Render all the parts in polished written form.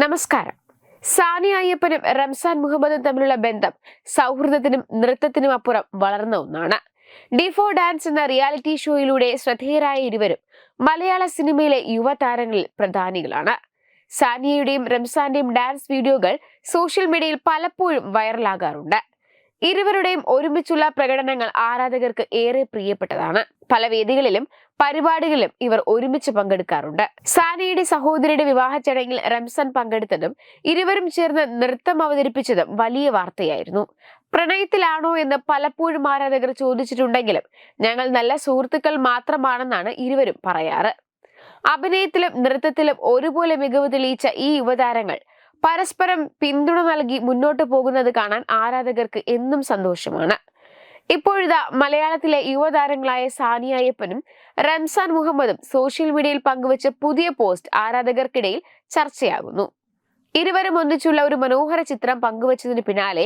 നമസ്കാരം. സാനിയ അയ്യപ്പനും റംസാൻ മുഹമ്മദും തമ്മിലുള്ള ബന്ധം സൗഹൃദത്തിനും നൃത്തത്തിനും അപ്പുറം വളർന്ന ഒന്നാണ്. ഡിഫോ ഡാൻസ് എന്ന റിയാലിറ്റി ഷോയിലൂടെ ശ്രദ്ധേയരായ ഇരുവരും മലയാള സിനിമയിലെ യുവതാരങ്ങളിൽ പ്രധാനികളാണ്. സാനിയയുടെയും റംസാന്റെയും ഡാൻസ് വീഡിയോകൾ സോഷ്യൽ മീഡിയയിൽ പലപ്പോഴും വൈറലാകാറുണ്ട്. ഇരുവരുടെയും ഒരുമിച്ചുള്ള പ്രകടനങ്ങൾ ആരാധകർക്ക് ഏറെ പ്രിയപ്പെട്ടതാണ്. പല വേദികളിലും പരിപാടികളിലും ഇവർ ഒരുമിച്ച് പങ്കെടുക്കാറുണ്ട്. സാനിയയുടെ സഹോദരിയുടെ വിവാഹ ചടങ്ങിൽ റംസാൻ പങ്കെടുത്തതും ഇരുവരും ചേർന്ന് നൃത്തം അവതരിപ്പിച്ചതും വലിയ വാർത്തയായിരുന്നു. പ്രണയത്തിലാണോ എന്ന് പലപ്പോഴും ആരാധകർ ചോദിച്ചിട്ടുണ്ടെങ്കിലും ഞങ്ങൾ നല്ല സുഹൃത്തുക്കൾ മാത്രമാണെന്നാണ് ഇരുവരും പറയാറ്. അഭിനയത്തിലും നൃത്തത്തിലും ഒരുപോലെ മികവ് തെളിയിച്ച ഈ യുവതാരങ്ങൾ പരസ്പരം പിന്തുണ നൽകി മുന്നോട്ട് പോകുന്നത് കാണാൻ ആരാധകർക്ക് എന്നും സന്തോഷമാണ്. ഇപ്പോഴിതാ മലയാളത്തിലെ യുവതാരങ്ങളായ സാനിയ അയ്യപ്പനും റംസാൻ മുഹമ്മദും സോഷ്യൽ മീഡിയയിൽ പങ്കുവച്ച പുതിയ പോസ്റ്റ് ആരാധകർക്കിടയിൽ ചർച്ചയാകുന്നു. ഇരുവരും ഒന്നിച്ചുള്ള ഒരു മനോഹര ചിത്രം പങ്കുവച്ചതിന് പിന്നാലെ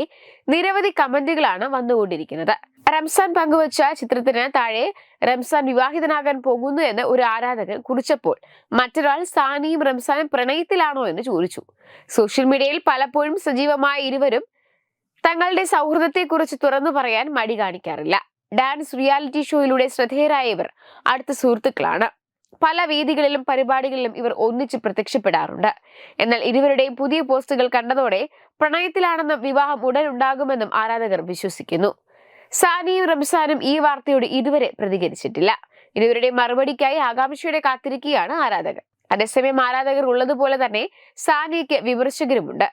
നിരവധി കമന്റുകളാണ് വന്നുകൊണ്ടിരിക്കുന്നത്. റംസാൻ പങ്കുവച്ച ചിത്രത്തിന് താഴെ റംസാൻ വിവാഹിതനാകാൻ പോകുന്നു എന്ന് ഒരു ആരാധകൻ കുറിച്ചപ്പോൾ മറ്റൊരാൾ സാനിയും റംസാനും പ്രണയത്തിലാണോ എന്ന് ചോദിച്ചു. സോഷ്യൽ മീഡിയയിൽ പലപ്പോഴും സജീവമായ ഇരുവരും തങ്ങളുടെ സൗഹൃദത്തെക്കുറിച്ച് തുറന്നു പറയാൻ മടി കാണിക്കാറില്ല. ഡാൻസ് റിയാലിറ്റി ഷോയിലൂടെ ശ്രദ്ധേയരായ ഇവർ അടുത്ത സുഹൃത്തുക്കളാണ്. പല വേദികളിലും പരിപാടികളിലും ഇവർ ഒന്നിച്ച് പ്രത്യക്ഷപ്പെടാറുണ്ട്. എന്നാൽ ഇരുവരുടെയും പുതിയ പോസ്റ്റുകൾ കണ്ടതോടെ പ്രണയത്തിലാണെന്നും വിവാഹം ഉടൻ ഉണ്ടാകുമെന്നും ആരാധകർ വിശ്വസിക്കുന്നു. സാനിയും റംസാനും ഈ വാർത്തയോട് ഇതുവരെ പ്രതികരിച്ചിട്ടില്ല. ഇരുവരുടെ മറുപടിക്കായി ആകാംക്ഷയോടെ കാത്തിരിക്കുകയാണ് ആരാധകർ. അതേസമയം ആരാധകർ ഉള്ളതുപോലെ തന്നെ സാനിയയ്ക്ക് വിമർശകരുമുണ്ട്.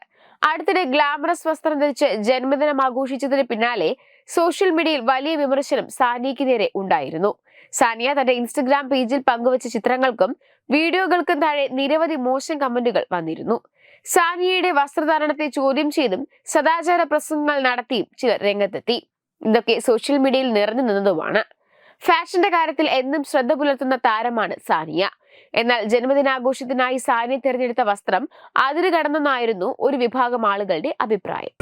അടുത്തിടെ ഗ്ലാമറസ് വസ്ത്രം ധരിച്ച് ജന്മദിനം ആഘോഷിച്ചതിന് പിന്നാലെ സോഷ്യൽ മീഡിയയിൽ വലിയ വിമർശനം സാനിയയ്ക്ക് നേരെ ഉണ്ടായിരുന്നു. സാനിയ തന്റെ ഇൻസ്റ്റഗ്രാം പേജിൽ പങ്കുവച്ച ചിത്രങ്ങൾക്കും വീഡിയോകൾക്കും താഴെ നിരവധി മോശം കമന്റുകൾ വന്നിരുന്നു. സാനിയയുടെ വസ്ത്രധാരണത്തെ ചോദ്യം ചെയ്തും സദാചാര പ്രസംഗങ്ങൾ നടത്തിയും ചിലർ രംഗത്തെത്തി. ഇതൊക്കെ സോഷ്യൽ മീഡിയയിൽ നിറഞ്ഞു നിന്നതുമാണ്. ഫാഷന്റെ കാര്യത്തിൽ എന്നും ശ്രദ്ധ പുലർത്തുന്ന താരമാണ് സാനിയ. എന്നാൽ ജന്മദിനാഘോഷത്തിനായി സാനിയ തിരഞ്ഞെടുത്ത വസ്ത്രം അതിര് കടന്നെന്നായിരുന്നു ഒരു വിഭാഗം ആളുകളുടെ അഭിപ്രായം.